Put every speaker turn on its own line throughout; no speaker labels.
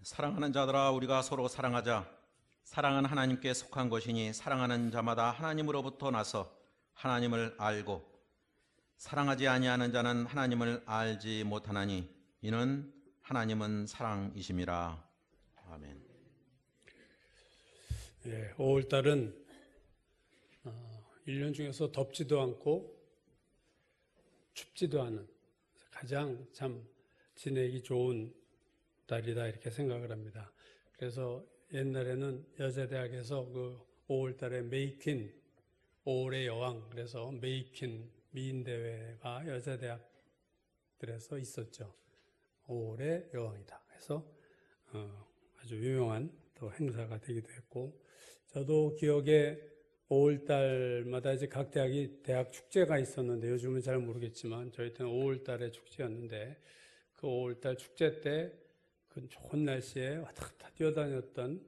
사랑하는 자들아, 우리가 서로 사랑하자. 사랑은 하나님께 속한 것이니 사랑하는 자마다 하나님으로부터 나서 하나님을 알고 사랑하지 아니하는 자는 하나님을 알지 못하나니 이는 하나님은 사랑이심이라. 아멘.
5월달은 1년 중에서 덥지도 않고 춥지도 않은 가장 참 지내기 좋은 달이다 이렇게 생각을 합니다. 그래서 옛날에는 여자대학에서 그 5월달에 메이퀸 5월의 여왕, 그래서 메이퀸 미인대회가 여자대학들에서 있었죠. 5월의 여왕이다. 그래서 아주 유명한 또 행사가 되기도 했고, 저도 기억에 5월달마다 이제 각 대학이 대학 축제가 있었는데, 요즘은 잘 모르겠지만 저희 때는 5월달에 축제였는데, 그 5월달 축제 때 그 좋은 날씨에 왔다 갔다 뛰어다녔던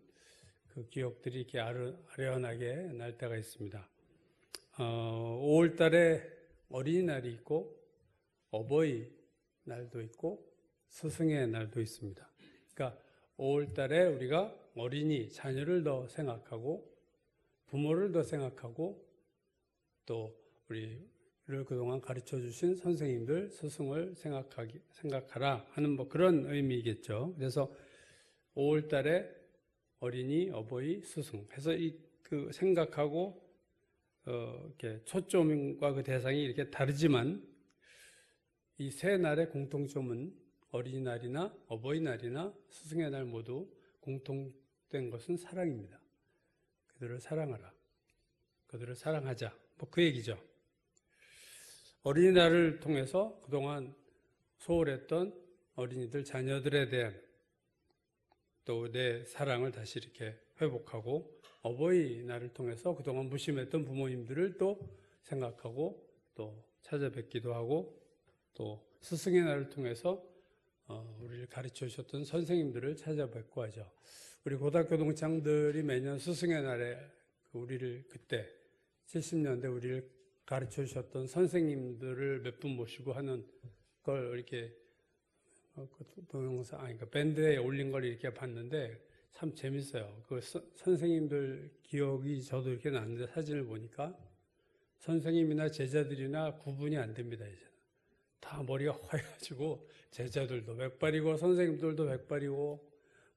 그 기억들이 이렇게 아련하게 날 때가 있습니다. 5월달에 어린이날이 있고 어버이날도 있고 스승의 날도 있습니다. 그러니까 5월달에 우리가 어린이, 자녀를 더 생각하고 부모를 더 생각하고 또 우리를 그동안 가르쳐 주신 선생님들, 스승을 생각하라 하는 뭐 그런 의미겠죠. 그래서 5월달에 어린이, 어버이, 스승 해서 그 생각하고 이렇게 초점과 그 대상이 이렇게 다르지만 이 세 날의 공통점은 어린이날이나 어버이날이나 스승의 날 모두 공통된 것은 사랑입니다. 그들을 사랑하라. 그들을 사랑하자. 뭐 그 얘기죠. 어린이날을 통해서 그동안 소홀했던 어린이들, 자녀들에 대한 또 내 사랑을 다시 이렇게 회복하고, 어버이날을 통해서 그동안 무심했던 부모님들을 또 생각하고 또 찾아뵙기도 하고, 또 스승의 날을 통해서 우리를 가르쳐 주셨던 선생님들을 찾아뵙고 하죠. 우리 고등학교 동창들이 매년 스승의 날에 우리를 그때 70년대 우리를 가르쳐 주셨던 선생님들을 몇 분 모시고 하는 걸 이렇게 동영상, 그러니까 밴드에 올린 걸 이렇게 봤는데 참 재밌어요. 그 선생님들 기억이 저도 이렇게 나는데 사진을 보니까 선생님이나 제자들이나 구분이 안 됩니다. 이제는 다 머리가 화해가지고 제자들도 백발이고 선생님들도 백발이고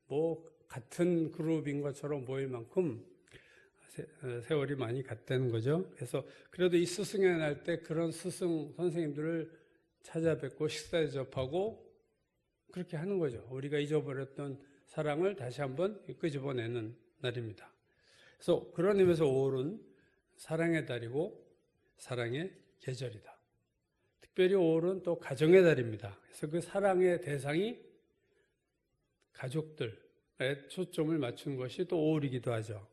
뭐 같은 그룹인 것처럼 보일 만큼 세월이 많이 갔다는 거죠. 그래서 그래도 이 스승의 날 때 그런 스승 선생님들을 찾아뵙고 식사에 접하고 그렇게 하는 거죠. 우리가 잊어버렸던 사랑을 다시 한번 끄집어내는 날입니다. 그래서 그런 의미에서 5월은 사랑의 달이고 사랑의 계절이다. 특별히 5월은 또 가정의 달입니다. 그래서 그 사랑의 대상이 가족들에 초점을 맞춘 것이 또 5월이기도 하죠.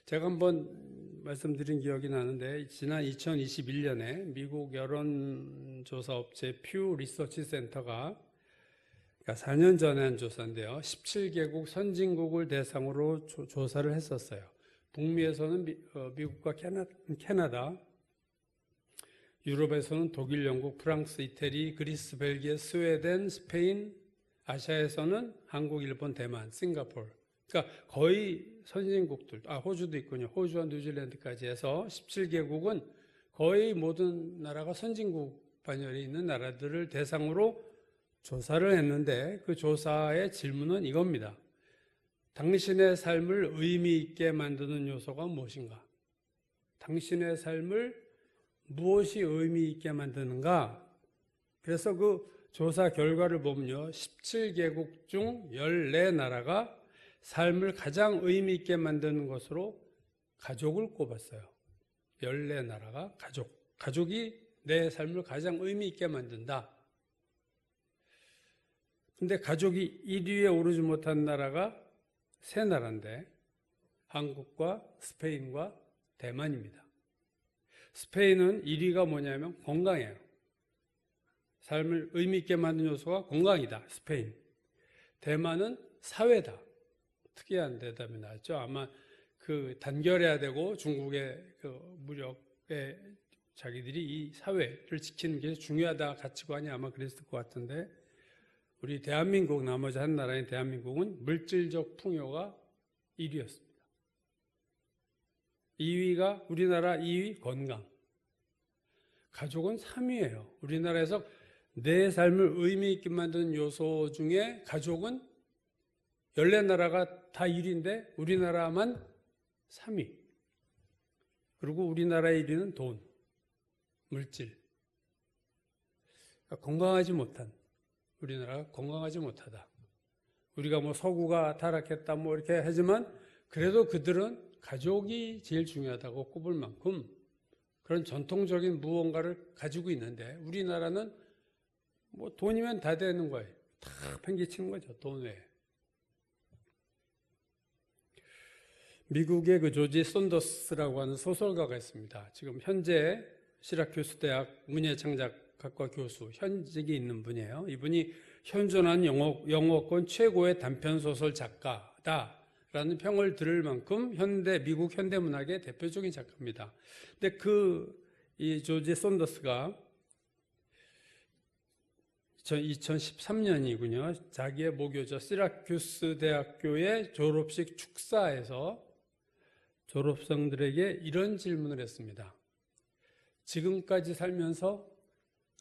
제가 한번 말씀드린 기억이 나는데, 지난 2021년에 미국 여론조사업체 퓨 리서치 센터가 4년 전에 한 조사인데요. 17개국 선진국을 대상으로 조사를 했었어요. 북미에서는 미국과 캐나다, 유럽에서는 독일, 영국, 프랑스, 이태리, 그리스, 벨기에, 스웨덴, 스페인, 아시아에서는 한국, 일본, 대만, 싱가포르. 그러니까 거의 선진국들, 호주도 있군요. 호주와 뉴질랜드까지 해서 17개국은 거의 모든 나라가 선진국 반열에 있는 나라들을 대상으로 조사를 했는데, 그 조사의 질문은 이겁니다. 당신의 삶을 의미 있게 만드는 요소가 무엇인가? 당신의 삶을 무엇이 의미 있게 만드는가? 그래서 그 조사 결과를 보면요, 17개국 중 14나라가 삶을 가장 의미 있게 만드는 것으로 가족을 꼽았어요. 14나라가 가족이 내 삶을 가장 의미 있게 만든다. 근데 가족이 1위에 오르지 못한 나라가 3나라인데 한국과 스페인과 대만입니다. 스페인은 1위가 뭐냐면 건강이에요. 삶을 의미 있게 만드는 요소가 건강이다. 스페인. 대만은 사회다. 특이한 대답이 나왔죠. 아마 그 단결해야 되고 중국의 그 무력에 자기들이 이 사회를 지키는 게 중요하다 가치관이 아마 그랬을 것 같은데, 우리 대한민국, 나머지 한 나라인 대한민국은 물질적 풍요가 1위였습니다. 2위가, 우리나라 2위 건강. 가족은 3위예요. 우리나라에서 내 삶을 의미 있게 만드는 요소 중에 가족은 14나라가 다 1위인데 우리나라만 3위. 그리고 우리나라의 1위는 돈, 물질. 그러니까 건강하지 못한, 우리나라가 건강하지 못하다. 우리가 뭐 서구가 타락했다 뭐 이렇게 하지만 그래도 그들은 가족이 제일 중요하다고 꼽을 만큼 그런 전통적인 무언가를 가지고 있는데 우리나라는 뭐 돈이면 다 되는 거예요. 다 팽개치는 거죠, 돈 외에. 미국의 그 조지 썬더스라고 하는 소설가가 있습니다. 지금 현재 시라큐스 대학 문예창작학과 교수, 현직이 있는 분이에요. 이분이 현존한 영어권 최고의 단편소설 작가다라는 평을 들을 만큼 미국 현대문학의 대표적인 작가입니다. 근데 이 조지 썬더스가 2013년이군요. 자기의 모교죠. 시라큐스 대학교의 졸업식 축사에서 졸업생들에게 이런 질문을 했습니다. 지금까지 살면서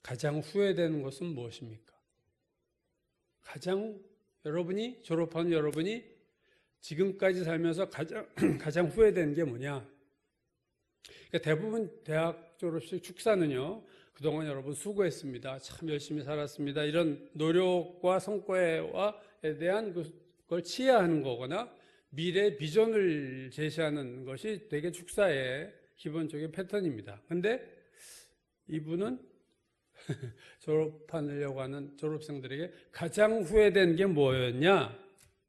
가장 후회되는 것은 무엇입니까? 졸업한 여러분이 지금까지 살면서 가장 후회되는 게 뭐냐? 그러니까 대부분 대학 졸업식 축사는요, 그동안 여러분 수고했습니다. 참 열심히 살았습니다. 이런 노력과 성과에 대한 그걸 치하하는 거거나 미래 비전을 제시하는 것이 되게 축사의 기본적인 패턴입니다. 근데 이분은 졸업하려고 하는 졸업생들에게 가장 후회된 게 뭐였냐?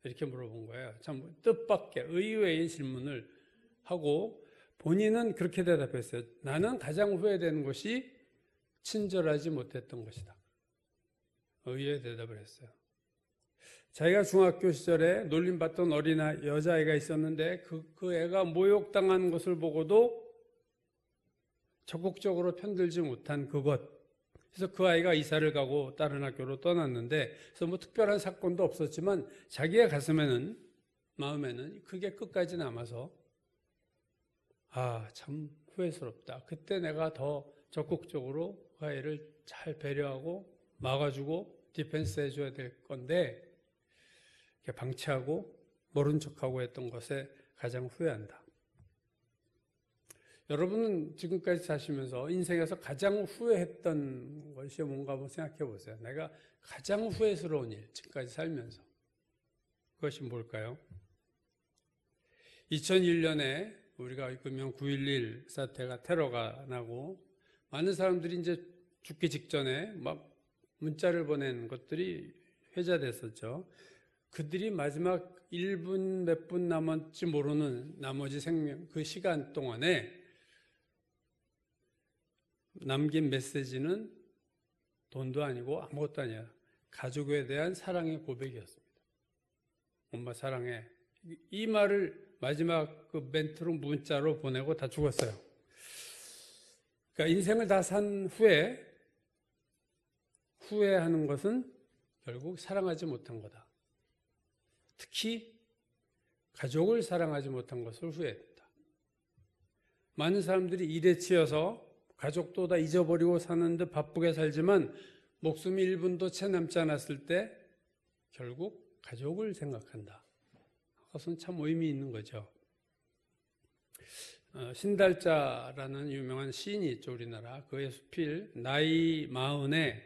이렇게 물어본 거예요. 참 뜻밖의 의외의 질문을 하고 본인은 그렇게 대답했어요. 나는 가장 후회되는 것이 친절하지 못했던 것이다. 의외의 대답을 했어요. 자기가 중학교 시절에 놀림받던 여자아이가 있었는데 그 애가 모욕당한 것을 보고도 적극적으로 편들지 못한 그것. 그래서 그 아이가 이사를 가고 다른 학교로 떠났는데 그래서 뭐 특별한 사건도 없었지만 자기의 마음에는 그게 끝까지 남아서 참 후회스럽다. 그때 내가 더 적극적으로 그 아이를 잘 배려하고 막아주고 디펜스 해줘야 될 건데 방치하고 모른 척하고 했던 것에 가장 후회한다. 여러분은 지금까지 사시면서 인생에서 가장 후회했던 것이 뭔가 한번 생각해 보세요. 내가 가장 후회스러운 일, 지금까지 살면서. 그것이 뭘까요? 2001년에 우리가 금명 9.11 사태가 테러가 나고 많은 사람들이 이제 죽기 직전에 막 문자를 보낸 것들이 회자됐었죠. 그들이 마지막 1분 몇 분 남았지 모르는 나머지 그 시간 동안에 남긴 메시지는 돈도 아니고 아무것도 아니야. 가족에 대한 사랑의 고백이었습니다. 엄마 사랑해. 이 말을 마지막 그 멘트로 문자로 보내고 다 죽었어요. 그러니까 인생을 다 산 후에 후회하는 것은 결국 사랑하지 못한 거다. 특히 가족을 사랑하지 못한 것을 후회했다. 많은 사람들이 일에 치여서 가족도 다 잊어버리고 사는 듯 바쁘게 살지만 목숨이 1분도 채 남지 않았을 때 결국 가족을 생각한다. 그것은 참 의미 있는 거죠. 신달자라는 유명한 시인이 있죠, 우리나라. 그의 수필 나이 40에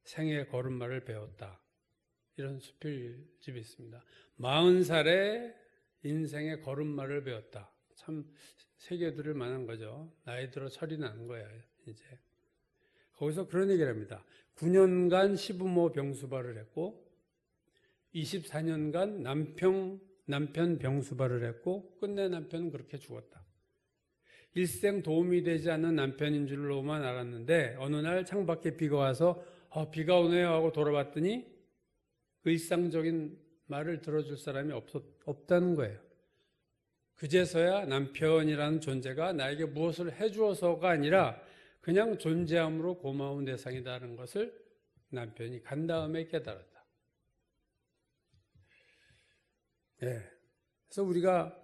생애 걸음마를 배웠다. 이런 수필집이 있습니다. 40살에 인생의 걸음마를 배웠다. 참 새겨들을 만한 거죠. 나이 들어 철이 나는 거야, 이제. 거기서 그런 얘기를 합니다. 9년간 시부모 병수발을 했고 24년간 남편 병수발을 했고 끝내 남편은 그렇게 죽었다. 일생 도움이 되지 않는 남편인 줄로만 알았는데 어느 날 창밖에 비가 와서 비가 오네요 하고 돌아봤더니 일상적인 말을 들어줄 사람이 없다는 거예요. 그제서야 남편이라는 존재가 나에게 무엇을 해주어서가 아니라 그냥 존재함으로 고마운 대상이라는 것을 남편이 간 다음에 깨달았다. 예. 그래서 우리가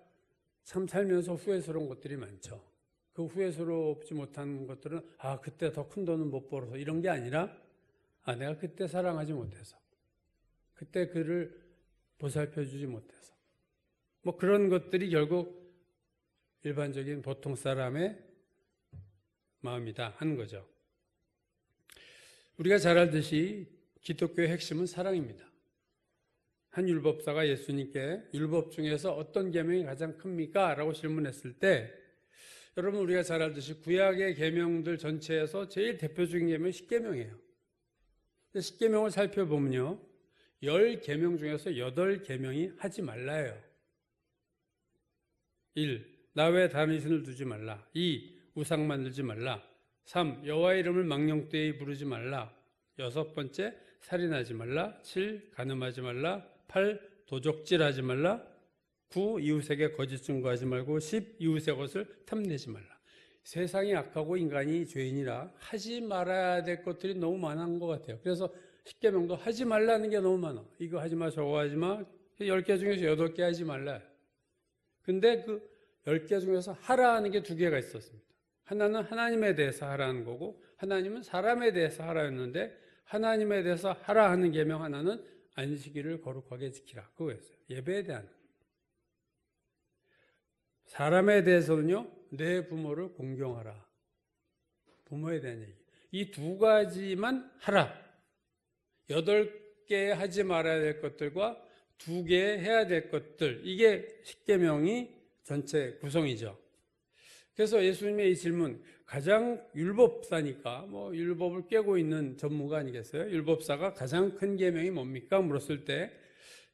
참 살면서 후회스러운 것들이 많죠. 그 후회스럽지 못한 것들은 그때 더 큰 돈은 못 벌어서 이런 게 아니라 내가 그때 사랑하지 못해서, 그때 그를 보살펴주지 못해서, 뭐 그런 것들이 결국 일반적인 보통 사람의 마음이다 하는 거죠. 우리가 잘 알듯이 기독교의 핵심은 사랑입니다. 한 율법사가 예수님께 율법 중에서 어떤 계명이 가장 큽니까? 라고 질문했을 때, 여러분 우리가 잘 알듯이 구약의 계명들 전체에서 제일 대표적인 계명이 십계명이에요. 10계명을 살펴보면요, 10계명 중에서 8계명이 하지 말라예요. 1. 나 외에 다른 신을 두지 말라. 2. 우상 만들지 말라. 3. 여호와 이름을 망령되이 부르지 말라. 6번째, 살인하지 말라. 7. 간음하지 말라. 8. 도적질하지 말라. 9. 이웃에게 거짓 증거하지 말고. 10. 이웃의 것을 탐내지 말라. 세상이 악하고 인간이 죄인이라 하지 말아야 될 것들이 너무 많은 것 같아요. 그래서 십계명도 하지 말라는 게 너무 많아. 이거 하지 마, 저거 하지 마. 10개 중에서 8개 하지 말라. 근데 그 10개 중에서 하라는 게 2개가 있었습니다. 하나는 하나님에 대해서 하라는 거고, 하나님은 사람에 대해서 하라였는데, 하나님에 대해서 하라 하는 계명 하나는 안식일을 거룩하게 지키라. 그거였어요. 예배에 대한. 사람에 대해서는요, 내 부모를 공경하라. 부모에 대한 얘기. 이 2가지만 하라. 8개 하지 말아야 될 것들과 2개 해야 될 것들. 이게 십계명이 전체 구성이죠. 그래서 예수님의 이 질문, 가장 율법사니까 뭐 율법을 꿰고 있는 전문가 아니겠어요? 율법사가 가장 큰 계명이 뭡니까? 물었을 때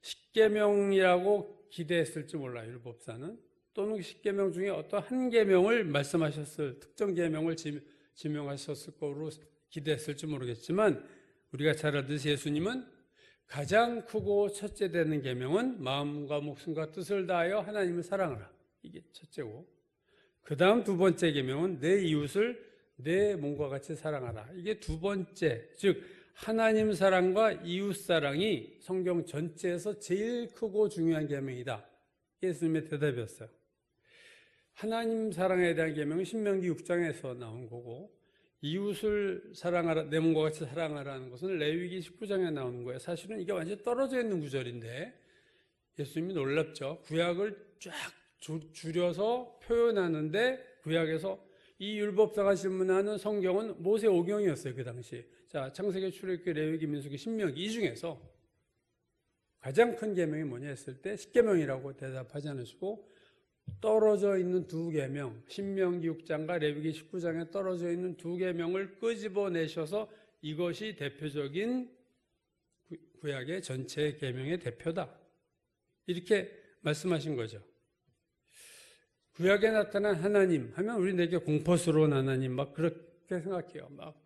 십계명이라고 기대했을지 몰라요. 율법사는. 또는 십계명 중에 어떤 한 계명을 말씀하셨을, 특정 계명을 지명하셨을 거로 기대했을지 모르겠지만, 우리가 잘 알듯이 예수님은 가장 크고 첫째 되는 계명은 마음과 목숨과 뜻을 다하여 하나님을 사랑하라. 이게 첫째고, 그 다음 2번째 계명은 내 이웃을 내 몸과 같이 사랑하라. 이게 2번째, 즉 하나님 사랑과 이웃 사랑이 성경 전체에서 제일 크고 중요한 계명이다. 예수님의 대답이었어요. 하나님 사랑에 대한 계명은 신명기 6장에서 나온 거고, 이웃을 사랑하라, 내 몸과 같이 사랑하라는 것은 레위기 19장에 나오는 거예요. 사실은 이게 완전히 떨어져 있는 구절인데 예수님이 놀랍죠. 구약을 쫙 줄여서 표현하는데, 구약에서 이 율법사가 질문하는 성경은 모세 오경이었어요. 그 당시. 자, 창세기, 출애굽기, 레위기, 민수기, 신명기 이 중에서 가장 큰 계명이 뭐냐 했을 때 십계명이라고 대답하지 않으시고, 떨어져 있는 2계명, 신명기 6장과 레위기 19장에 떨어져 있는 2계명을 끄집어내셔서 이것이 대표적인 구약의 전체 계명의 대표다. 이렇게 말씀하신 거죠. 구약에 나타난 하나님 하면 우리 내게 공포스러운 하나님 막 그렇게 생각해요. 막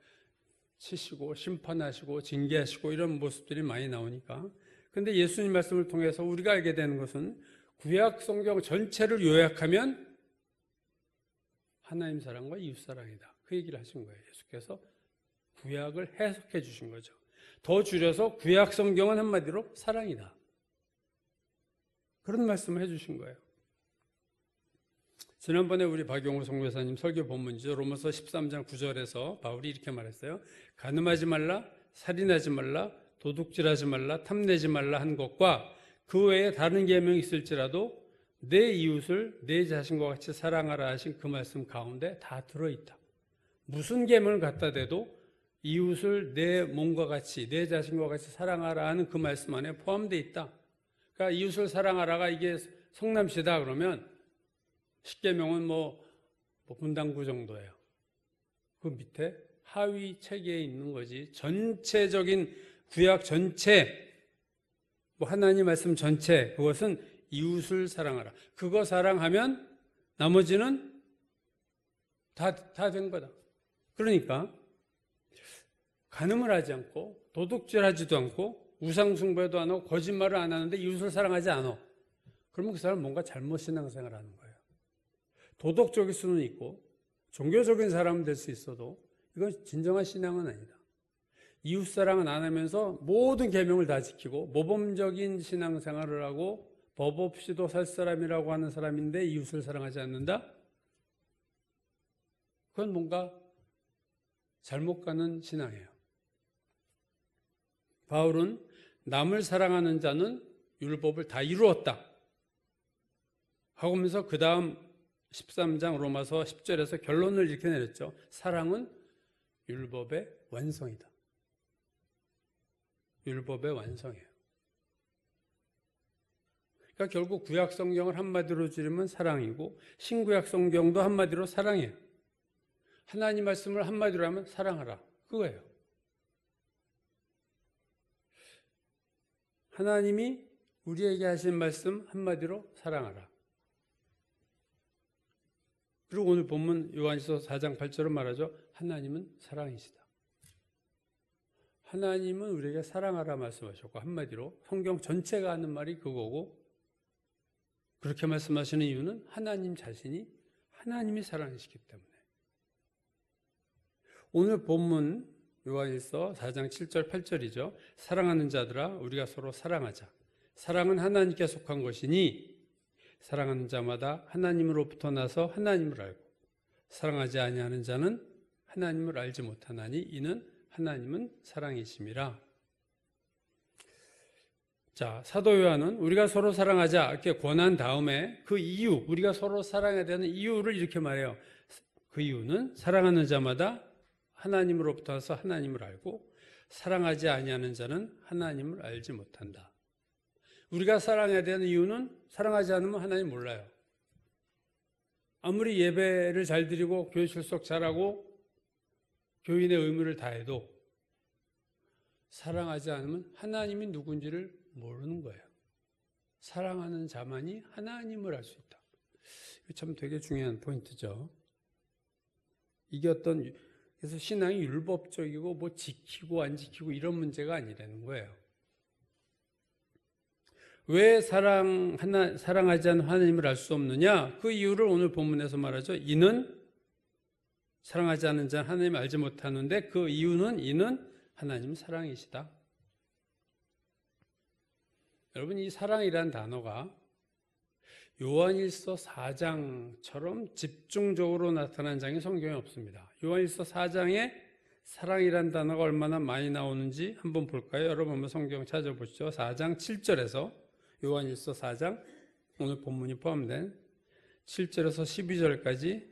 치시고 심판하시고 징계하시고 이런 모습들이 많이 나오니까. 근데 예수님 말씀을 통해서 우리가 알게 되는 것은 구약 성경 전체를 요약하면 하나님 사랑과 이웃 사랑이다. 그 얘기를 하신 거예요. 예수께서 구약을 해석해 주신 거죠. 더 줄여서 구약 성경은 한마디로 사랑이다. 그런 말씀을 해 주신 거예요. 지난번에 우리 박용우 선교사님 설교 본문이죠. 로마서 13장 9절에서 바울이 이렇게 말했어요. 간음하지 말라, 살인하지 말라, 도둑질하지 말라, 탐내지 말라 한 것과 그 외에 다른 계명이 있을지라도 내 이웃을 내 자신과 같이 사랑하라 하신 그 말씀 가운데 다 들어있다. 무슨 계명을 갖다 대도 이웃을 내 몸과 같이, 내 자신과 같이 사랑하라 하는 그 말씀 안에 포함되어 있다. 그러니까 이웃을 사랑하라가 이게 성남시다 그러면 십계명은 뭐 분당구 정도예요. 그 밑에 하위 체계에 있는 거지. 전체적인 구약 전체, 뭐 하나님 말씀 전체, 그것은 이웃을 사랑하라. 그거 사랑하면 나머지는 다 된 거다. 그러니까 간음을 하지 않고 도둑질하지도 않고 우상숭배도 안 하고 거짓말을 안 하는데 이웃을 사랑하지 않아. 그러면 그 사람은 뭔가 잘못 신앙생활을 하는 거예요. 도덕적일 수는 있고 종교적인 사람은 될 수 있어도 이건 진정한 신앙은 아니다. 이웃사랑은 안 하면서 모든 계명을 다 지키고 모범적인 신앙생활을 하고 법 없이도 살 사람이라고 하는 사람인데 이웃을 사랑하지 않는다? 그건 뭔가 잘못 가는 신앙이에요. 바울은 남을 사랑하는 자는 율법을 다 이루었다 하면서 그 다음 13장 로마서 10절에서 결론을 이렇게 내렸죠. 사랑은 율법의 완성이다. 율법의 완성이에요. 그러니까 결국 구약 성경을 한마디로 줄이면 사랑이고 신구약 성경도 한마디로 사랑이에요. 하나님 말씀을 한마디로 하면 사랑하라. 그거예요. 하나님이 우리에게 하신 말씀 한마디로 사랑하라. 그리고 오늘 본문 요한일서 4장 8절은 말하죠. 하나님은 사랑이시다. 하나님은 우리에게 사랑하라 말씀하셨고 한마디로 성경 전체가 하는 말이 그거고 그렇게 말씀하시는 이유는 하나님 자신이 하나님이 사랑이시기 때문에. 오늘 본문 요한일서 4장 7절 8절이죠. 사랑하는 자들아 우리가 서로 사랑하자. 사랑은 하나님께 속한 것이니 사랑하는 자마다 하나님으로부터 나서 하나님을 알고 사랑하지 아니하는 자는 하나님을 알지 못하나니 이는 하나님은 사랑이심이라. 자, 사도 요한은 우리가 서로 사랑하자 이렇게 권한 다음에 그 이유, 우리가 서로 사랑해야 되는 이유를 이렇게 말해요. 그 이유는 사랑하는 자마다 하나님으로부터 와서 하나님을 알고 사랑하지 아니하는 자는 하나님을 알지 못한다. 우리가 사랑해야 되는 이유는 사랑하지 않으면 하나님 몰라요. 아무리 예배를 잘 드리고 교회 출석 잘하고 교인의 의무를 다해도 사랑하지 않으면 하나님이 누군지를 모르는 거예요. 사랑하는 자만이 하나님을 알 수 있다. 이거 참 되게 중요한 포인트죠. 이게 그래서 신앙이 율법적이고 뭐 지키고 안 지키고 이런 문제가 아니라는 거예요. 왜 사랑하지 않는 하나님을 알 수 없느냐? 그 이유를 오늘 본문에서 말하죠. 이는 사랑하지 않는 자는 하나님을 알지 못하는데 그 이유는 이는 하나님 사랑이시다. 여러분 이 사랑이란 단어가 요한일서 4장처럼 집중적으로 나타난 장이 성경에 없습니다. 요한일서 4장에 사랑이란 단어가 얼마나 많이 나오는지 한번 볼까요? 여러분 한번 성경 찾아보시죠. 4장 7절에서 요한일서 4장 오늘 본문이 포함된 7절에서 12절까지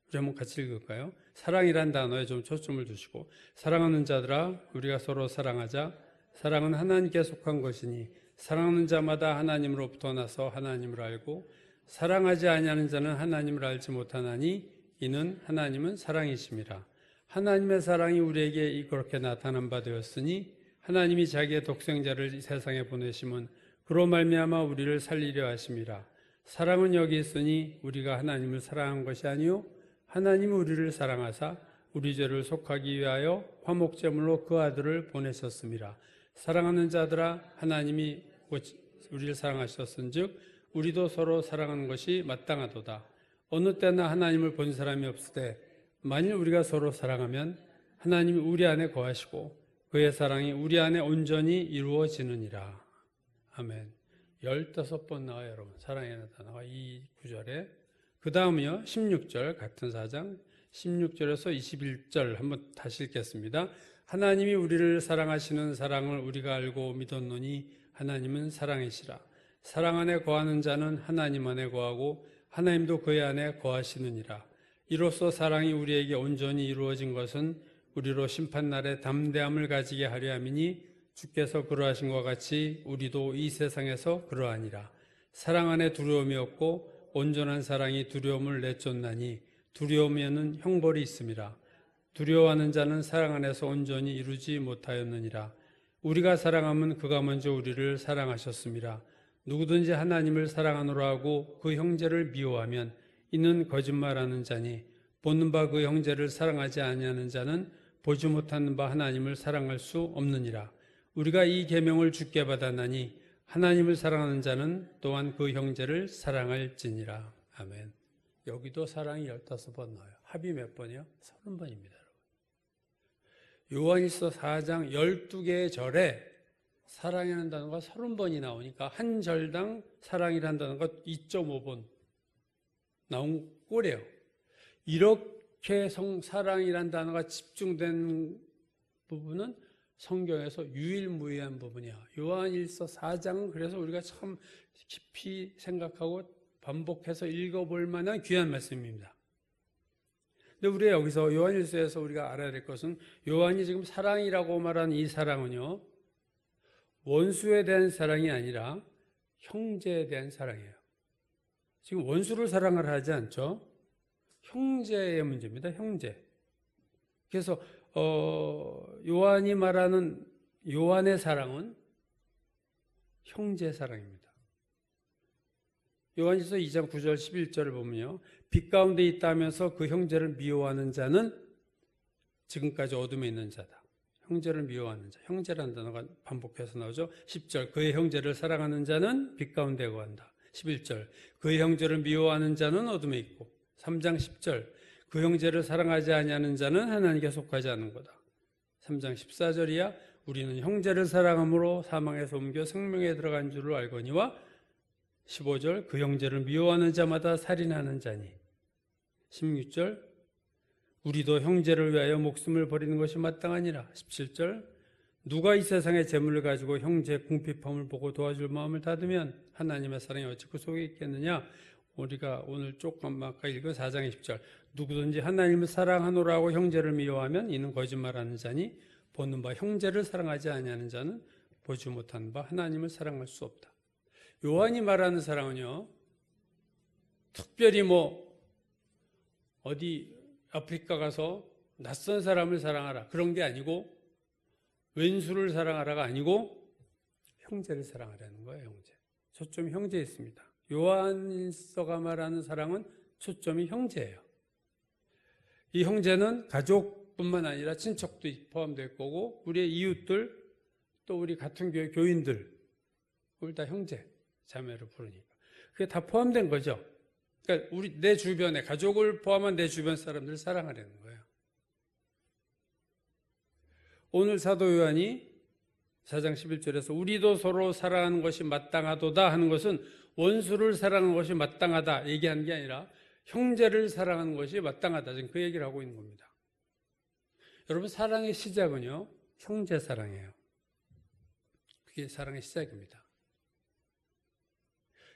우리 한번 같이 읽을까요? 사랑이란 단어에 좀 초점을 두시고 사랑하는 자들아 우리가 서로 사랑하자. 사랑은 하나님께 속한 것이니 사랑하는 자마다 하나님으로부터 나서 하나님을 알고 사랑하지 아니하는 자는 하나님을 알지 못하나니 이는 하나님은 사랑이심이라. 하나님의 사랑이 우리에게 그렇게 나타난 바 되었으니 하나님이 자기의 독생자를 세상에 보내심은 그로 말미암아 우리를 살리려 하심이라. 사랑은 여기 있으니 우리가 하나님을 사랑한 것이 아니요 하나님이 우리를 사랑하사 우리 죄를 속하기 위하여 화목제물로 그 아들을 보내셨습니다. 사랑하는 자들아 하나님이 우리를 사랑하셨은즉 우리도 서로 사랑하는 것이 마땅하도다. 어느 때나 하나님을 본 사람이 없으되 만일 우리가 서로 사랑하면 하나님이 우리 안에 거하시고 그의 사랑이 우리 안에 온전히 이루어지느니라. 아멘. 15번 나와요 여러분. 사랑이라는 단어가 이 구절에. 그 다음이요 16절 같은 4장 16절에서 21절 한번 다시 읽겠습니다. 하나님이 우리를 사랑하시는 사랑을 우리가 알고 믿었노니 하나님은 사랑이시라. 사랑 안에 거하는 자는 하나님 안에 거하고 하나님도 그의 안에 거하시느니라. 이로써 사랑이 우리에게 온전히 이루어진 것은 우리로 심판날에 담대함을 가지게 하려 함이니 주께서 그러하신 것 같이 우리도 이 세상에서 그러하니라. 사랑 안에 두려움이 없고 온전한 사랑이 두려움을 내쫓나니 두려움에는 형벌이 있음이라. 두려워하는 자는 사랑 안에서 온전히 이루지 못하였느니라. 우리가 사랑하면 그가 먼저 우리를 사랑하셨습니다. 누구든지 하나님을 사랑하노라 하고 그 형제를 미워하면 이는 거짓말하는 자니 보는 바 그 형제를 사랑하지 아니하는 자는 보지 못하는 바 하나님을 사랑할 수 없느니라. 우리가 이 계명을 주께 받았나니 하나님을 사랑하는 자는 또한 그 형제를 사랑할지니라. 아멘. 여기도 사랑이 15번 나와요. 합이 몇 번이요? 30번입니다. 요한일서 4장 12개의 절에 사랑이라는 단어가 30번이 나오니까 한 절당 사랑이라는 단어가 2.5번 나온 꼴이에요. 이렇게 사랑이라는 단어가 집중된 부분은 성경에서 유일무이한 부분이야. 요한일서 4장은 그래서 우리가 참 깊이 생각하고 반복해서 읽어볼 만한 귀한 말씀입니다. 근데 우리가 여기서 요한일서에서 우리가 알아야 될 것은 요한이 지금 사랑이라고 말하는 이 사랑은요, 원수에 대한 사랑이 아니라 형제에 대한 사랑이에요. 지금 원수를 사랑을 하지 않죠. 형제의 문제입니다. 형제. 그래서 요한이 말하는 요한의 사랑은 형제 사랑입니다. 요한일서 2장 9절 11절을 보면요, 빛 가운데 있다면서 그 형제를 미워하는 자는 지금까지 어둠에 있는 자다. 형제를 미워하는 자, 형제라는 단어가 반복해서 나오죠. 10절, 그의 형제를 사랑하는 자는 빛 가운데 거한다. 11절, 그의 형제를 미워하는 자는 어둠에 있고, 3장 10절, 그 형제를 사랑하지 아니하는 자는 하나님께 속하지 않는 거다. 3장 14절이야, 우리는 형제를 사랑함으로 사망에서 옮겨 생명에 들어간 줄을 알거니와, 15절, 그 형제를 미워하는 자마다 살인하는 자니. 16절, 우리도 형제를 위하여 목숨을 버리는 것이 마땅하니라. 17절, 누가 이 세상의 재물을 가지고 형제의 궁핍함을 보고 도와줄 마음을 닫으면 하나님의 사랑이 어찌 그 속에 있겠느냐. 우리가 오늘 조금 아까 읽은 4장 20절, 누구든지 하나님을 사랑하노라고 형제를 미워하면 이는 거짓말하는 자니 보는 바 형제를 사랑하지 아니하는 자는 보지 못한 바 하나님을 사랑할 수 없다. 요한이 말하는 사랑은요, 특별히 어디 아프리카 가서 낯선 사람을 사랑하라 그런 게 아니고, 왼수를 사랑하라가 아니고 형제를 사랑하라는 거예요. 형제. 초점이 형제에 있습니다. 요한일서가 말하는 사랑은 초점이 형제예요. 이 형제는 가족뿐만 아니라 친척도 포함될 거고, 우리의 이웃들, 또 우리 같은 교회 교인들, 우리 다 형제, 자매로 부르니까 그게 다 포함된 거죠. 그러니까 내 주변에, 가족을 포함한 내 주변 사람들을 사랑하려는 거예요. 오늘 사도 요한이 4장 11절에서 우리도 서로 사랑하는 것이 마땅하도다 하는 것은 원수를 사랑하는 것이 마땅하다 얘기하는 게 아니라 형제를 사랑하는 것이 마땅하다, 지금 그 얘기를 하고 있는 겁니다. 여러분, 사랑의 시작은요, 형제 사랑이에요. 그게 사랑의 시작입니다.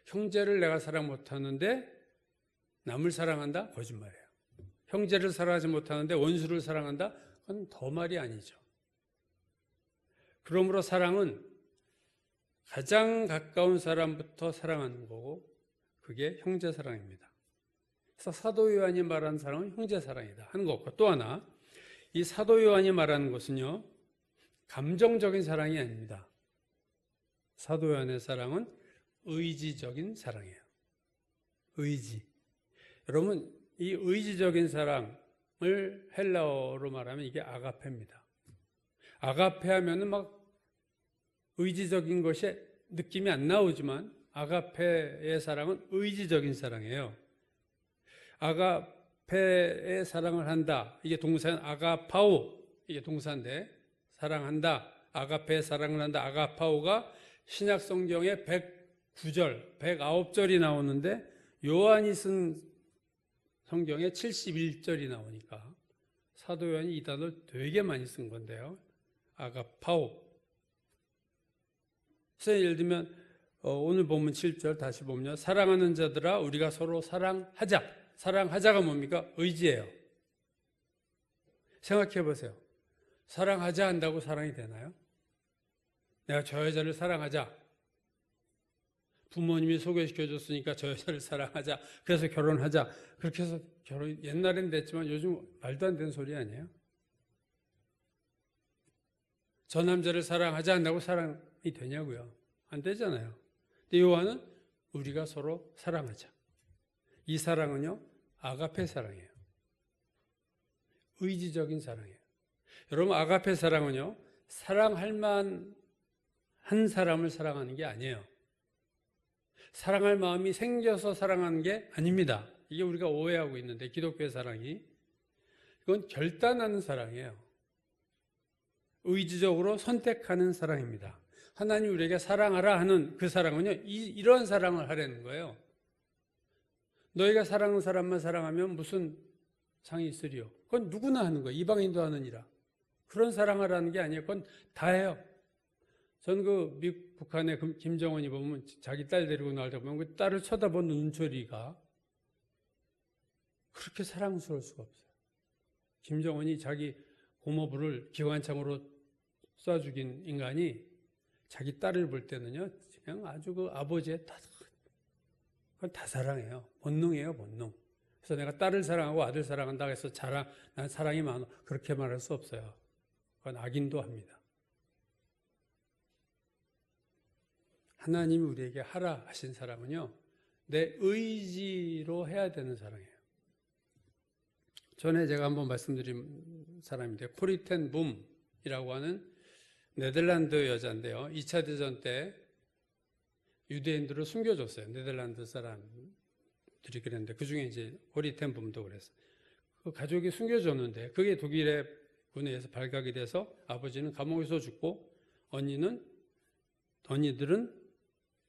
형제를 내가 사랑 못하는데 남을 사랑한다? 거짓말이에요. 형제를 사랑하지 못하는데 원수를 사랑한다? 그건 더 말이 아니죠. 그러므로 사랑은 가장 가까운 사람부터 사랑하는 거고, 그게 형제 사랑입니다. 그래서 사도 요한이 말하는 사랑은 형제 사랑이다 하는 거고, 또 하나, 이 사도 요한이 말하는 것은요, 감정적인 사랑이 아닙니다. 사도 요한의 사랑은 의지적인 사랑이에요. 의지. 여러분, 이 의지적인 사랑을 헬라어로 말하면 이게 아가페입니다. 아가페 하면은 막 의지적인 것이 느낌이 안 나오지만, 아가페의 사랑은 의지적인 사랑이에요. 아가페의 사랑을 한다, 이게 동사는 아가파오, 이게 동사인데, 사랑한다, 아가페의 사랑을 한다, 아가파오가 신약 성경에 109절, 109절이 나오는데 요한이 쓴 성경에 71절이 나오니까 사도 요한이 이 단어를 되게 많이 쓴 건데요. 아가파오. 그래서 예를 들면 오늘 본문 7절 다시 보면, 사랑하는 자들아 우리가 서로 사랑하자. 사랑하자가 뭡니까? 의지예요. 생각해 보세요. 사랑하자 한다고 사랑이 되나요? 내가 저 여자를 사랑하자. 부모님이 소개시켜줬으니까 저 여자를 사랑하자. 그래서 결혼하자. 그렇게 해서 결혼, 옛날엔 됐지만 요즘 말도 안 되는 소리 아니에요? 저 남자를 사랑하자 한다고 사랑이 되냐고요? 안 되잖아요. 근데 요한은 우리가 서로 사랑하자. 이 사랑은요, 아가페 사랑이에요. 의지적인 사랑이에요. 여러분, 아가페 사랑은요, 사랑할 만한 사람을 사랑하는 게 아니에요. 사랑할 마음이 생겨서 사랑하는 게 아닙니다. 이게 우리가 오해하고 있는데, 기독교의 사랑이, 이건 결단하는 사랑이에요. 의지적으로 선택하는 사랑입니다. 하나님 우리에게 사랑하라 하는 그 사랑은요, 이런 사랑을 하려는 거예요. 너희가 사랑하는 사람만 사랑하면 무슨 상이 있으리요? 그건 누구나 하는 거예요. 이방인도 하느니라. 그런 사랑하라는 게 아니에요. 그건 다 해요. 전 그 미국 북한의 김정은이 보면 자기 딸 데리고 나올 때 보면 그 딸을 쳐다보는 눈초리가 그렇게 사랑스러울 수가 없어요. 김정은이 자기 고모부를 기관창으로 쏴 죽인 인간이 자기 딸을 볼 때는요, 그냥 아주 그 아버지의 그건 다 사랑해요. 본능이에요, 본능. 그래서 내가 딸을 사랑하고 아들 사랑한다고 해서 난 사랑이 많아. 그렇게 말할 수 없어요. 그건 악인도 합니다. 하나님이 우리에게 하라 하신 사랑은요, 내 의지로 해야 되는 사랑이에요. 전에 제가 한번 말씀드린 사람인데, 코리 텐 붐이라고 하는 네덜란드 여자인데요. 2차 대전 때 유대인들을 숨겨줬어요. 네덜란드 사람들이 그랬는데, 그 중에 이제 코리 텐 붐도 그랬어요. 그 가족이 숨겨줬는데, 그게 독일의 군에 의해서 발각이 돼서 아버지는 감옥에서 죽고, 언니들은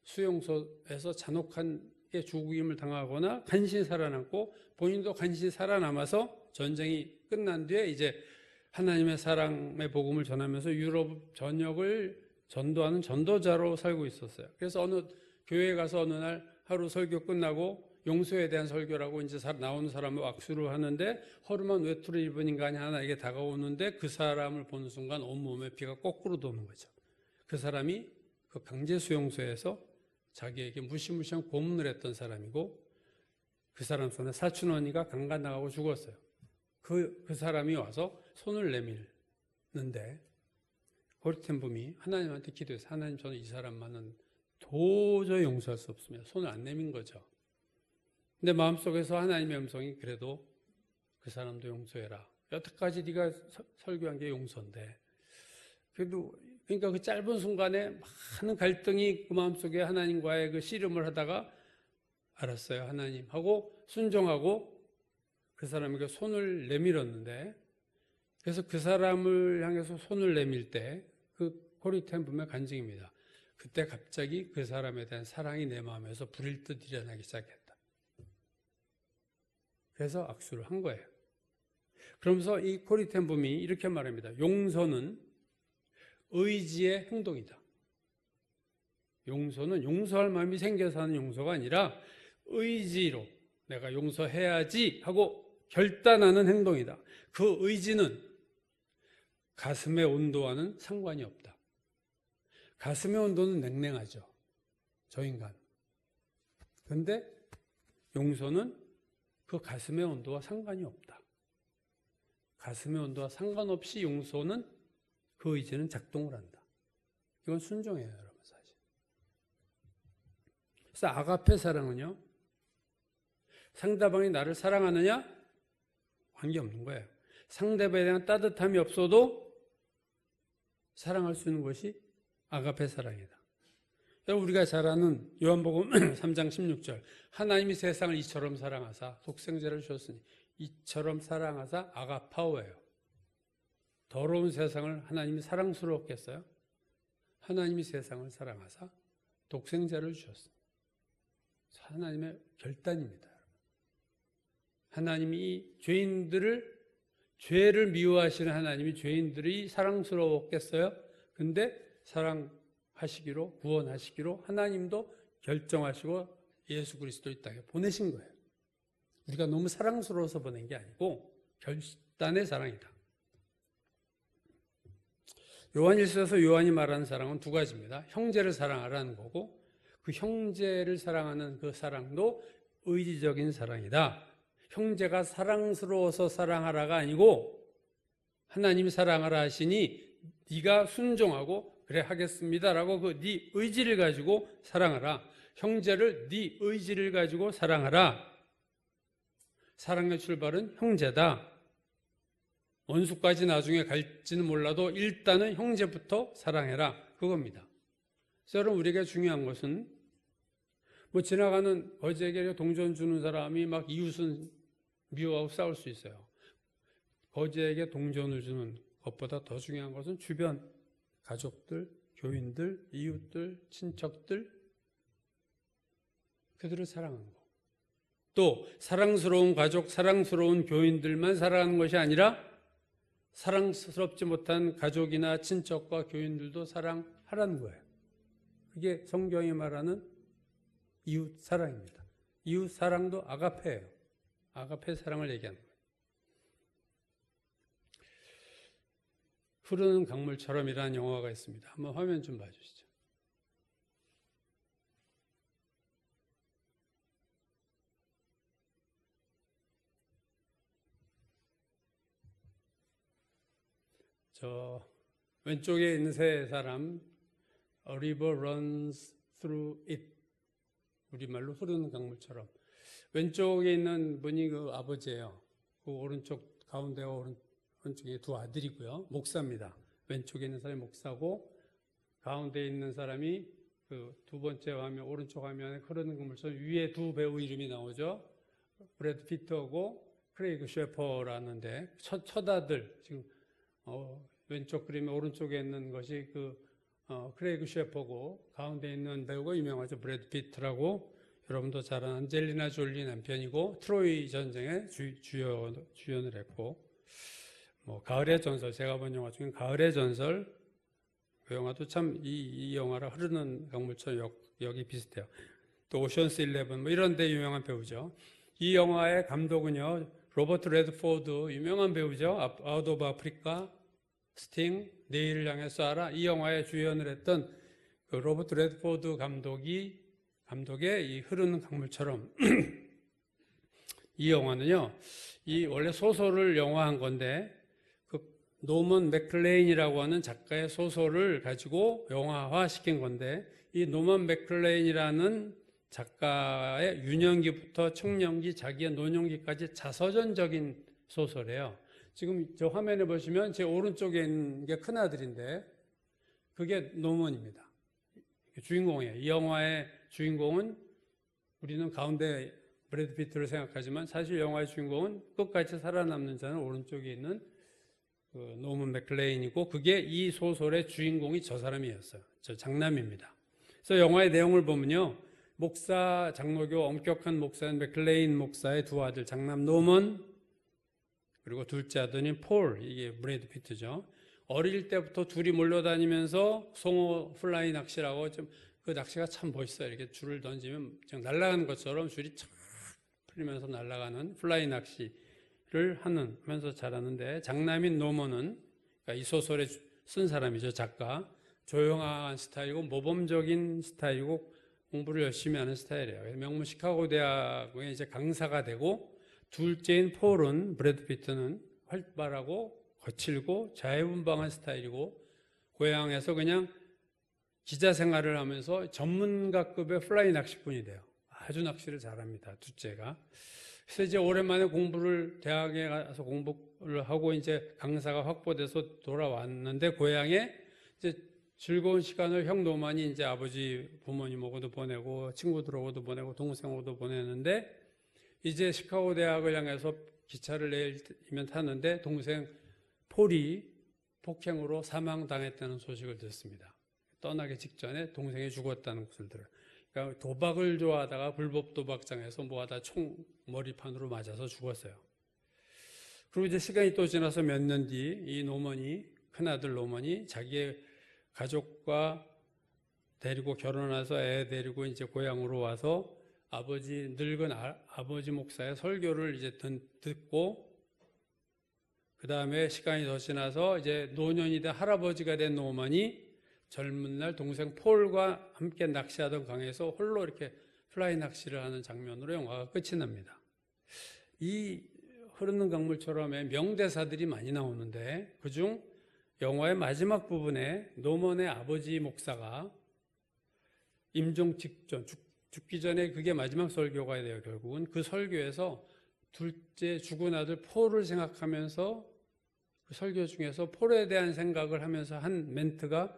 수용소에서 잔혹하게 죽임을 당하거나 간신히 살아남고, 본인도 간신히 살아남아서 전쟁이 끝난 뒤에 이제 하나님의 사랑의 복음을 전하면서 유럽 전역을 전도하는 전도자로 살고 있었어요. 그래서 어느 교회에 가서 어느 날 하루 설교 끝나고 용서에 대한 설교라고 이제 나오는 사람을 악수를 하는데, 허름한 외투를 입은 인간이 하나에게 다가오는데 그 사람을 보는 순간 온몸에 피가 거꾸로 도는 거죠. 그 사람이 그 강제 수용소에서 자기에게 무시무시한 고문을 했던 사람이고, 그 사람 손에 사촌 언니가 강간 나가고 죽었어요. 그 사람이 와서 손을 내밀는데, 코리 텐 붐이 하나님한테 기도해서, 하나님, 저는 이 사람만은 도저히 용서할 수 없습니다. 손을 안 내민 거죠. 근데 마음속에서 하나님의 음성이, 그래도 그 사람도 용서해라. 여태까지 네가 설교한 게 용서인데, 그래도, 그러니까 그 짧은 순간에 많은 갈등이 그 마음속에 하나님과의 그 씨름을 하다가, 알았어요, 하나님 하고 순종하고 그 사람에게 손을 내밀었는데, 그래서 그 사람을 향해서 손을 내밀 때 그 코리 텐 붐의 간증입니다. 그때 갑자기 그 사람에 대한 사랑이 내 마음에서 불일 듯 일어나기 시작했다. 그래서 악수를 한 거예요. 그러면서 이 코리 텐 붐이 이렇게 말합니다. 용서는 의지의 행동이다. 용서는 용서할 마음이 생겨서 하는 용서가 아니라 의지로 내가 용서해야지 하고 결단하는 행동이다. 그 의지는 가슴의 온도와는 상관이 없다. 가슴의 온도는 냉랭하죠, 저 인간. 그런데 용서는 그 가슴의 온도와 상관이 없다. 가슴의 온도와 상관없이 용서는, 그 의지는 작동을 한다. 이건 순종이에요, 여러분, 사실. 그래서 아가페 사랑은요, 상대방이 나를 사랑하느냐? 관계없는 거예요. 상대방에 대한 따뜻함이 없어도 사랑할 수 있는 것이 아가페 사랑이다. 여러분, 우리가 잘 아는 요한복음 3장 16절, 하나님이 세상을 이처럼 사랑하사 독생자를 주셨으니 이처럼 사랑하사 아가파오예요. 더러운 세상을 하나님이 사랑스러웠겠어요? 하나님이 세상을 사랑하사 독생자를 주셨습니다. 하나님의 결단입니다. 하나님이 이 죄를 미워하시는 하나님이 죄인들이 사랑스러웠겠어요? 근데 사랑하시기로, 구원하시기로 하나님도 결정하시고 예수 그리스도 이 땅에 보내신 거예요. 우리가 너무 사랑스러워서 보낸 게 아니고 결단의 사랑이다. 요한일서에서 요한이 말하는 사랑은 두 가지입니다. 형제를 사랑하라는 거고, 그 형제를 사랑하는 그 사랑도 의지적인 사랑이다. 형제가 사랑스러워서 사랑하라가 아니고, 하나님이 사랑하라 하시니 네가 순종하고 그래 하겠습니다라고 그 네 의지를 가지고 사랑하라. 형제를 네 의지를 가지고 사랑하라. 사랑의 출발은 형제다. 원수까지 나중에 갈지는 몰라도 일단은 형제부터 사랑해라, 그겁니다. 그래서 여러분, 우리에게 중요한 것은, 지나가는 거지에게 동전 주는 사람이 막 이웃은 미워하고 싸울 수 있어요. 거지에게 동전을 주는 그것보다 더 중요한 것은 주변 가족들, 교인들, 이웃들, 친척들, 그들을 사랑하는 거. 또 사랑스러운 가족, 사랑스러운 교인들만 사랑하는 것이 아니라 사랑스럽지 못한 가족이나 친척과 교인들도 사랑하라는 거예요. 그게 성경이 말하는 이웃 사랑입니다. 이웃 사랑도 아가페예요. 아가페 사랑을 얘기하는 거예요. 흐르는 강물처럼이라는 영화가 있습니다. 한번 화면 좀 봐주시죠. 저 왼쪽에 있는 세 사람, A river runs through it. 우리말로 흐르는 강물처럼. 왼쪽에 있는 분이 그 아버지예요. 그 오른쪽 가운데 오른쪽에 두 아들이고요. 목사입니다. 왼쪽에 있는 사람이 목사고 가운데 있는 사람이 그 두 번째 화면, 오른쪽 화면에 흐르는 강물처럼 위에 두 배우 이름이 나오죠. 브래드 피터하고 크레이그 셰퍼라는데 첫 아들 지금 왼쪽 그림에 오른쪽에 있는 것이 크레이그 셰퍼고 가운데 있는 배우가 유명하죠. 브래드 피트라고 여러분도 잘 아는 안젤리나 졸리 남편이고 트로이 전쟁에 주연을 했고 가을의 전설 제가 본 영화 중에 가을의 전설 그 영화도 참 이 영화랑 흐르는 강물처럼 여기 비슷해요. 또 오션스 11 이런 데 유명한 배우죠. 이 영화의 감독은요. 로버트 레드포드 유명한 배우죠. 아웃 오브 아프리카 스팅, 내일을 향해 쏴라 이 영화에 주연을 했던 그 로버트 레드포드 감독의 이 흐르는 강물처럼 이 영화는요, 이 원래 소설을 영화한 건데 그 노먼 맥클레인이라고 하는 작가의 소설을 가지고 영화화 시킨 건데 이 노먼 맥클레인이라는 작가의 유년기부터 청년기, 자기의 노년기까지 자서전적인 소설이에요. 지금 저 화면에 보시면 제 오른쪽에 있는 게 큰아들인데 그게 노먼입니다. 주인공이에요. 이 영화의 주인공은 우리는 가운데 브래드 피트를 생각하지만 사실 영화의 주인공은 끝까지 살아남는 자는 오른쪽에 있는 그 노먼 맥클레인이고 그게 이 소설의 주인공이 저 사람이었어요. 저 장남입니다. 그래서 영화의 내용을 보면요. 목사, 장로교 엄격한 목사인 맥클레인 목사의 두 아들 장남 노먼 그리고 둘째 아들인 폴, 이게 브래드 피트죠. 어릴 때부터 둘이 몰려다니면서 송어 플라이 낚시라고 그 낚시가 참 멋있어요. 이렇게 줄을 던지면 그냥 날아가는 것처럼 줄이 쫙 풀리면서 날아가는 플라이 낚시를 하면서 잘하는데 장남인 노먼은 그러니까 이 소설에 쓴 사람이죠. 작가. 조용한 스타일이고 모범적인 스타일이고 공부를 열심히 하는 스타일이에요. 명문 시카고 대학에 이제 강사가 되고 둘째인 폴은 브래드 피트는 활발하고 거칠고 자유분방한 스타일이고 고향에서 그냥 기자 생활을 하면서 전문가급의 플라이 낚시꾼이 돼요. 아주 낚시를 잘합니다. 둘째가. 그래서 이제 오랜만에 대학에 가서 공부를 하고 이제 강사가 확보돼서 돌아왔는데 고향에 이제 즐거운 시간을 형 노만이 이제 아버지 부모님하고도 보내고 친구들하고도 보내고 동생하고도 보내는데 이제 시카고 대학을 향해서 기차를 내일이면 타는데 동생 폴이 폭행으로 사망당했다는 소식을 듣습니다. 떠나기 직전에 동생이 죽었다는 것을 들어요. 그러니까 도박을 좋아하다가 불법 도박장에서 뭐하다 총 머리판으로 맞아서 죽었어요. 그리고 이제 시간이 또 지나서 몇 년 뒤 이 노먼이 큰아들 노먼이 자기의 가족과 데리고 결혼해서 애 데리고 이제 고향으로 와서 늙은 아버지 목사의 설교를 이제 듣고 그 다음에 시간이 더 지나서 이제 노년이 된 할아버지가 된 노먼이 젊은 날 동생 폴과 함께 낚시하던 강에서 홀로 이렇게 플라이 낚시를 하는 장면으로 영화가 끝이 납니다. 이 흐르는 강물처럼의 명대사들이 많이 나오는데 그중 영화의 마지막 부분에 노먼의 아버지 목사가 임종 직전 죽기 전에 그게 마지막 설교가 돼요. 결국은 그 설교에서 둘째 죽은 아들 폴을 생각하면서 그 설교 중에서 폴에 대한 생각을 하면서 한 멘트가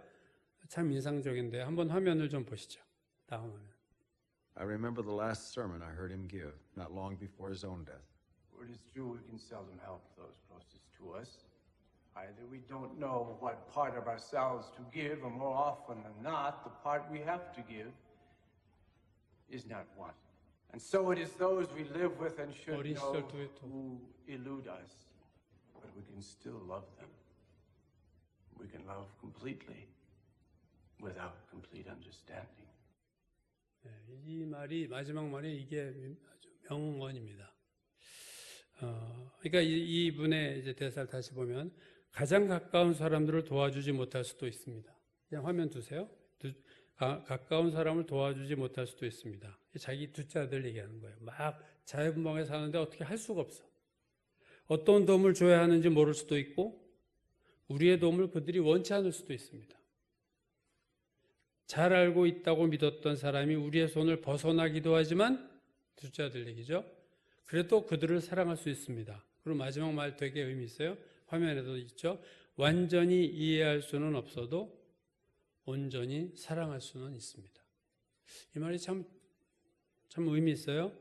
참 인상적인데 한번 화면을 좀 보시죠. 다음 화면.
I remember the last sermon I heard him give, not long before his own death.
Word is true, we can seldom help those closest to us. Either we don't know what part of ourselves to give, or more often than not, the part we have to give is not one. And so it is those we live with and should
어린
know
시절 두에도
who elude us. But we can still love them. We can love completely without complete understanding.
네, 이 말이 마지막 말이 이게 아주 명언입니다. 그러니까 이분의 이제 대사를 다시 보면 가장 가까운 사람들을 도와주지 못할 수도 있습니다. 그냥 화면 두세요. 가까운 사람을 도와주지 못할 수도 있습니다. 자기 두째 아들 얘기하는 거예요. 막 자유분방에 사는데 어떻게 할 수가 없어. 어떤 도움을 줘야 하는지 모를 수도 있고 우리의 도움을 그들이 원치 않을 수도 있습니다. 잘 알고 있다고 믿었던 사람이 우리의 손을 벗어나기도 하지만 둘째 아들 얘기죠. 그래도 그들을 사랑할 수 있습니다. 그리고 마지막 말 되게 의미 있어요. 화면에도 있죠. 완전히 이해할 수는 없어도 온전히 사랑할 수는 있습니다. 이 말이 참 의미 있어요.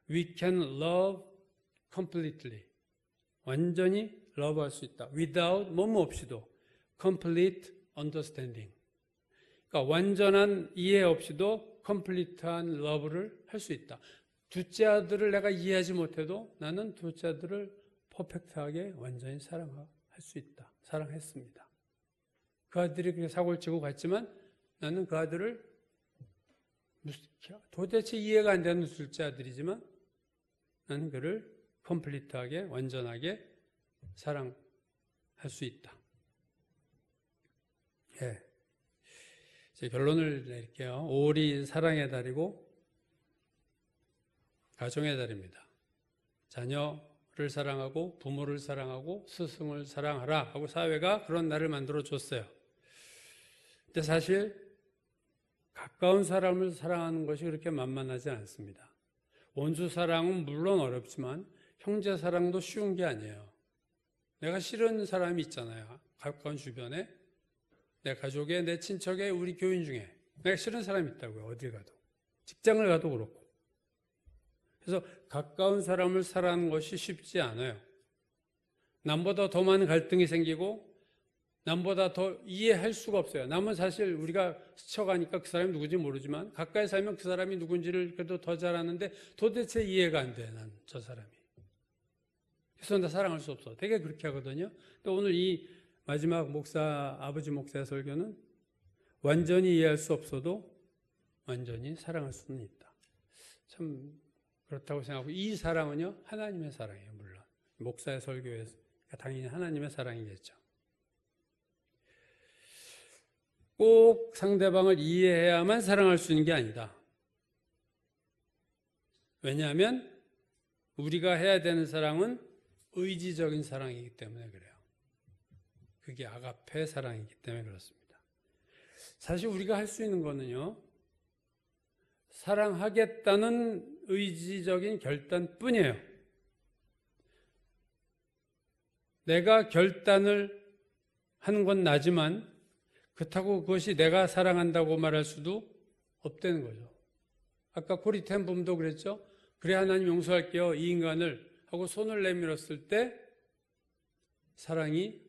We can love completely. 완전히 love할 수 있다. Without 뭐뭐 없이도 complete understanding. 그러니까 완전한 이해 없이도 complete한 love를 할 수 있다. 둘째 아들을 내가 이해하지 못해도 나는 둘째 아들을 퍼펙트하게 완전히 사랑할 수 있다. 사랑했습니다. 그 아들이 그렇게 사고를 치고 갔지만 나는 그 아들을 도대체 이해가 안 되는 둘째 아들이지만 나는 그를 컴플리트하게 완전하게 사랑할 수 있다. 예. 이제 결론을 낼게요. 5월이 사랑의 달이고 가정의 달입니다. 자녀를 사랑하고 부모를 사랑하고 스승을 사랑하라 하고 사회가 그런 날을 만들어 줬어요. 근데 사실 가까운 사람을 사랑하는 것이 그렇게 만만하지 않습니다. 원수 사랑은 물론 어렵지만 형제 사랑도 쉬운 게 아니에요. 내가 싫은 사람이 있잖아요. 가까운 주변에 내 가족에 내 친척에 우리 교인 중에 내가 싫은 사람이 있다고요. 어딜 가도 직장을 가도 그렇고. 그래서 가까운 사람을 사랑하는 것이 쉽지 않아요. 남보다 더 많은 갈등이 생기고 남보다 더 이해할 수가 없어요. 남은 사실 우리가 스쳐가니까 그 사람이 누군지 모르지만 가까이 살면 그 사람이 누군지를 그래도 더 잘 아는데 도대체 이해가 안 돼, 난 저 사람이. 그래서 나 사랑할 수 없어. 되게 그렇게 하거든요. 또 오늘 이 마지막 아버지 목사의 설교는 완전히 이해할 수 없어도 완전히 사랑할 수는 있다. 참 그렇다고 생각하고 이 사랑은요, 하나님의 사랑이에요, 물론. 목사의 설교에서 당연히 하나님의 사랑이겠죠. 꼭 상대방을 이해해야만 사랑할 수 있는 게 아니다. 왜냐하면 우리가 해야 되는 사랑은 의지적인 사랑이기 때문에 그래요. 그게 아가페 사랑이기 때문에 그렇습니다. 사실 우리가 할 수 있는 거는요, 사랑하겠다는 의지적인 결단뿐이에요. 내가 결단을 하는 건 나지만 그렇다고 그것이 내가 사랑한다고 말할 수도 없다는 거죠. 아까 코리텐 붐도 그랬죠. 그래 하나님 용서할게요. 이 인간을 하고 손을 내밀었을 때 사랑이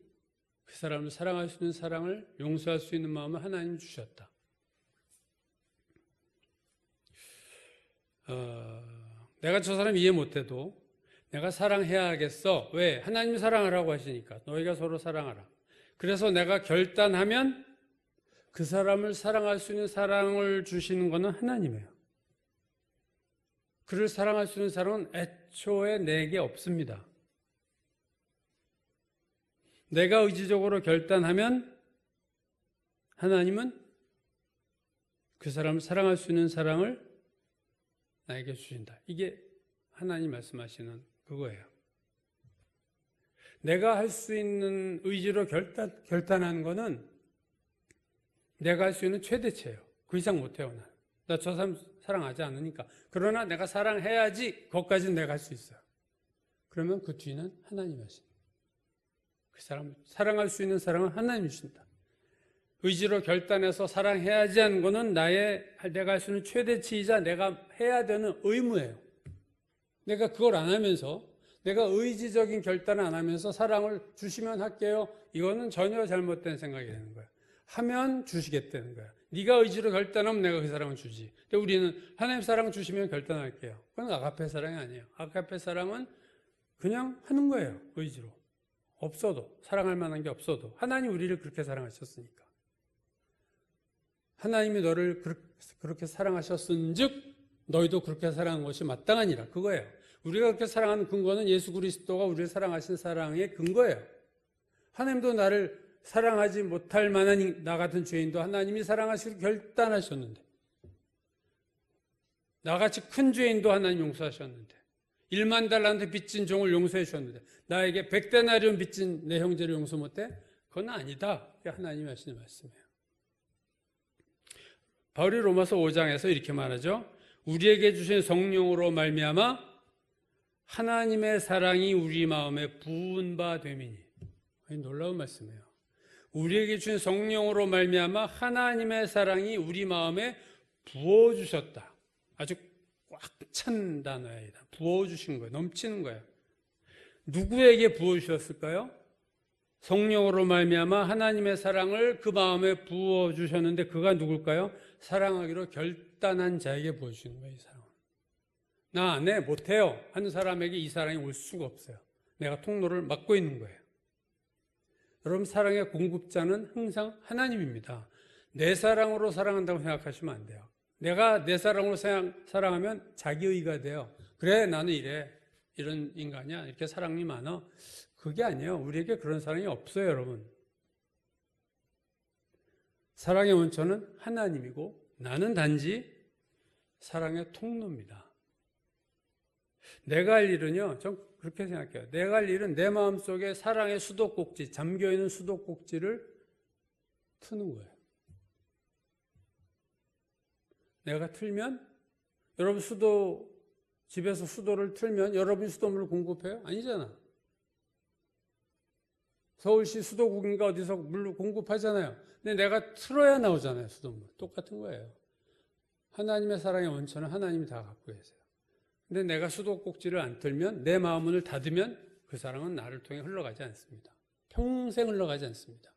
그 사람을 사랑할 수 있는 사랑을 용서할 수 있는 마음을 하나님 주셨다. 내가 저 사람 이해 못해도 내가 사랑해야겠어. 왜? 하나님이 사랑하라고 하시니까. 너희가 서로 사랑하라. 그래서 내가 결단하면 그 사람을 사랑할 수 있는 사랑을 주시는 것은 하나님이에요. 그를 사랑할 수 있는 사랑은 애초에 내게 없습니다. 내가 의지적으로 결단하면 하나님은 그 사람을 사랑할 수 있는 사랑을 나에게 주신다. 이게 하나님 말씀하시는 그거예요. 내가 할 수 있는 의지로 결단하는 거는 내가 할 수 있는 최대치예요. 그 이상 못해요. 나 저 사람 사랑하지 않으니까. 그러나 내가 사랑해야지 그것까지는 내가 할 수 있어요. 그러면 그 뒤는 하나님 하십니다. 그 사람을 사랑할 수 있는 사랑은 하나님이 주신다. 의지로 결단해서 사랑해야지 하는 거는 내가 할 수 있는 최대치이자 내가 해야 되는 의무예요. 내가 그걸 안 하면서 내가 의지적인 결단을 안 하면서 사랑을 주시면 할게요. 이거는 전혀 잘못된 생각이 되는 거야. 하면 주시겠다는 거야. 네가 의지로 결단하면 내가 그 사랑을 주지. 근데 우리는 하나님 사랑 주시면 결단할게요. 그건 아가페 사랑이 아니에요. 아가페 사랑은 그냥 하는 거예요. 의지로. 없어도, 사랑할 만한 게 없어도. 하나님 우리를 그렇게 사랑하셨으니까. 하나님이 너를 그렇게 사랑하셨은 즉 너희도 그렇게 사랑한 것이 마땅하니라. 그거예요. 우리가 그렇게 사랑하는 근거는 예수 그리스도가 우리를 사랑하신 사랑의 근거예요. 하나님도 나를 사랑하지 못할 만한 나 같은 죄인도 하나님이 사랑하시기로 결단하셨는데, 나같이 큰 죄인도 하나님 용서하셨는데, 1만 달란트 빚진 종을 용서해 주셨는데 나에게 100데나리온 빚진 내 형제를 용서 못해? 그건 아니다. 그게 하나님이 하시는 말씀이에요. 바울이 로마서 5장에서 이렇게 말하죠. 우리에게 주신 성령으로 말미암아 하나님의 사랑이 우리 마음에 부은 바 됨이니. 놀라운 말씀이에요. 우리에게 주신 성령으로 말미암아 하나님의 사랑이 우리 마음에 부어주셨다. 아주 꽉 찬 단어예요. 부어주신 거예요. 넘치는 거예요. 누구에게 부어주셨을까요? 성령으로 말미암아 하나님의 사랑을 그 마음에 부어주셨는데 그가 누굴까요? 사랑하기로 결단한 자에게 부어주시는 거예요. 이 사랑은. 나 안 해, 못해요 하는 사람에게 이 사랑이 올 수가 없어요. 내가 통로를 막고 있는 거예요. 여러분, 사랑의 공급자는 항상 하나님입니다. 내 사랑으로 사랑한다고 생각하시면 안 돼요. 내가 내 사랑으로 사랑하면 자기의가 돼요. 그래, 나는 이래, 이런 인간이야, 이렇게 사랑이 많아. 그게 아니에요. 우리에게 그런 사랑이 없어요, 여러분. 사랑의 원천은 하나님이고 나는 단지 사랑의 통로입니다. 내가 할 일은요, 전 그렇게 생각해요. 내가 할 일은 내 마음속에 사랑의 수도꼭지, 잠겨있는 수도꼭지를 트는 거예요. 내가 틀면, 여러분 집에서 수도를 틀면 여러분이 수돗물을 공급해요? 아니잖아. 서울시 수도국인가 어디서 물 공급하잖아요. 근데 내가 틀어야 나오잖아요, 수돗물. 똑같은 거예요. 하나님의 사랑의 원천은 하나님이 다 갖고 계세요. 근데 내가 수도꼭지를 안 틀면, 내 마음문을 닫으면 그 사랑은 나를 통해 흘러가지 않습니다. 평생 흘러가지 않습니다.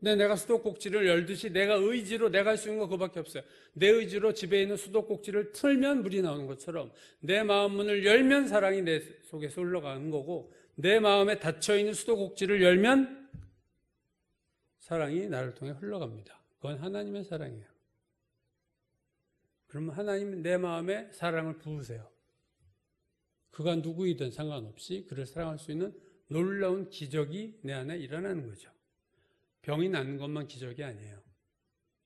근데 내가 수도꼭지를 열듯이 내가 의지로 내가 할 수 있는 거 그거밖에 없어요. 내 의지로 집에 있는 수도꼭지를 틀면 물이 나오는 것처럼 내 마음문을 열면 사랑이 내 속에서 흘러가는 거고, 내 마음에 닫혀있는 수도꼭지를 열면 사랑이 나를 통해 흘러갑니다. 그건 하나님의 사랑이에요. 그러면 하나님 내 마음에 사랑을 부으세요. 그가 누구이든 상관없이 그를 사랑할 수 있는 놀라운 기적이 내 안에 일어나는 거죠. 병이 낫는 것만 기적이 아니에요.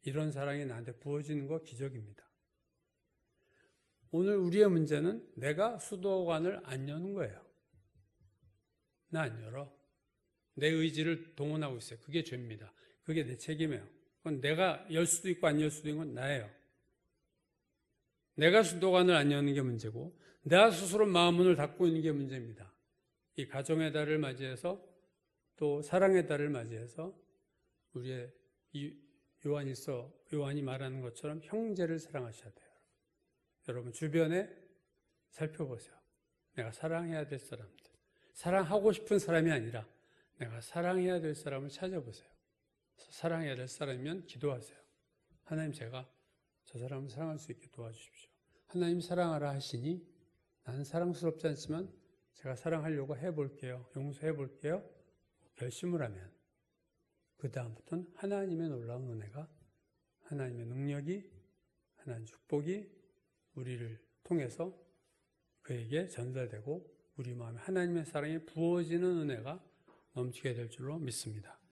이런 사랑이 나한테 부어지는 거 기적입니다. 오늘 우리의 문제는 내가 수도관을 안 여는 거예요. 나 안 열어. 내 의지를 동원하고 있어요. 그게 죄입니다. 그게 내 책임이에요. 그건 내가 열 수도 있고 안 열 수도 있는 건 나예요. 내가 수도관을 안 여는 게 문제고, 내가 스스로 마음문을 닫고 있는 게 문제입니다. 이 가정의 달을 맞이해서 또 사랑의 달을 맞이해서 우리의 요한이 말하는 것처럼 형제를 사랑하셔야 돼요. 여러분 주변에 살펴보세요. 내가 사랑해야 될 사람들, 사랑하고 싶은 사람이 아니라 내가 사랑해야 될 사람을 찾아보세요. 사랑해야 될 사람이면 기도하세요. 하나님, 제가 저 사람을 사랑할 수 있게 도와주십시오. 하나님 사랑하라 하시니 나는 사랑스럽지 않지만 제가 사랑하려고 해볼게요. 용서해볼게요. 결심을 하면 그 다음부터는 하나님의 놀라운 은혜가, 하나님의 능력이, 하나님의 축복이 우리를 통해서 그에게 전달되고 우리 마음에 하나님의 사랑이 부어지는 은혜가 넘치게 될 줄로 믿습니다.